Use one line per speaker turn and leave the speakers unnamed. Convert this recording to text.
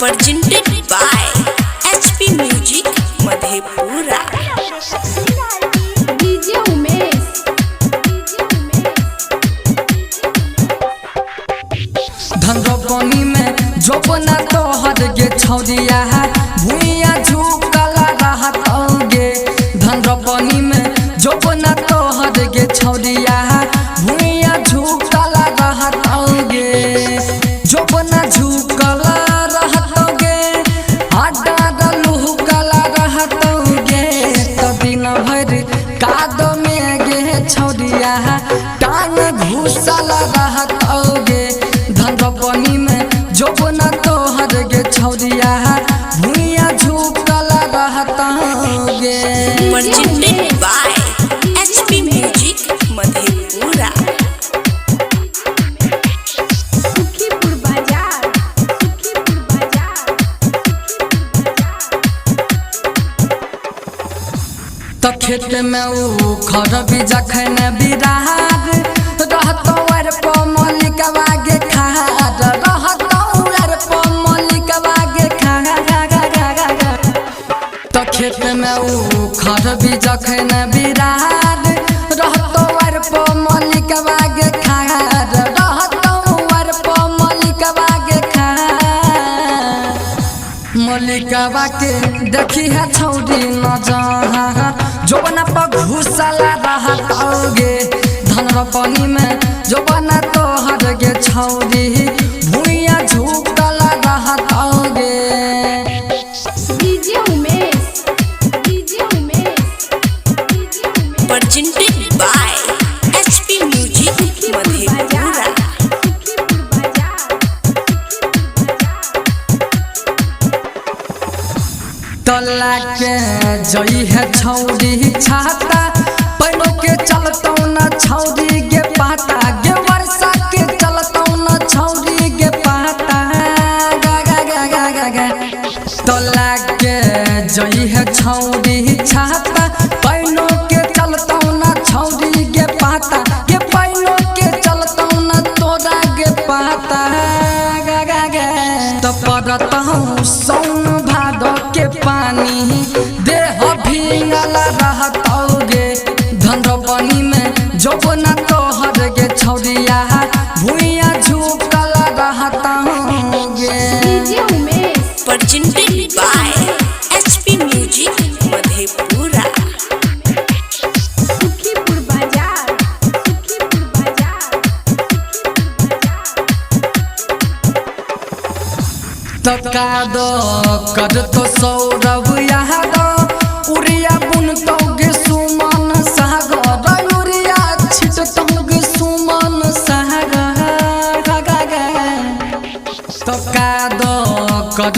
presented by HP Music Madhepura।
DJ Umesh
धंधोपनी में जोपना तो हद गे छौदिया भूइया झुकला रहतौगे। धंधोपनी में जोपना तो हद गे छौदिया भूइया झुकला रहतौगे। जोपना झुकला रहतौगे हड्डा लुहकला रहतौगे। तो दिन भर कादो में गे छौदिया टांग घुसला रहतौगे। धंधोपनी में जोपना तो हद गे छौदिया भूइया झुकला रहतौगे।
presented by HP Music Madhepura।
Sukhipur बाजार
तो खेत में ऊ खर बीजा खैने बिरार रहतो अर प मलिकवा गे खार रहतो अर प मलिकवा गे खार। तो खेत में ऊ खर बीजा खैने बिरार रहतो अर प मलिकवा गे खार रहतो अर प मलिकवा गे खार। मलिकवा के देखी है छौरी न जहाँ जोबना पर घुसला रहतौगे। धंधोपनी में जोबना तो हद गे छौरी भूइया झुकला रहतौगे।
DJ Umesh
presented by HP Music Madhepura।
तला के जई है छौरी छाता पैनो के चलतौ न छौरी गे पाता गे वर्षा के चलतौ न छौरी गे पाता गा गा गा गा गा गा। तला के जई है छौरी छाता पैनो के चलतौ न छौरी गे पाता गे पैनो के चलतौ न तोरा गे पाता गा गा गा। तो पड़तौ सौन भादो के पानी देह भींगला रहतौगे। धंधोपनी में जोपना तो हद गे छौरिया भूइया झुकला रहतौगे।
DJ Umesh
presented by HP Music Madhepura।
Sukhipur बाजार
तो कादो कर तो सौरभ यादो उरिया बुनतौगे सुमन सागर उरिया छिटतौगे सुमन सागर गा गा गा। तो कादो कर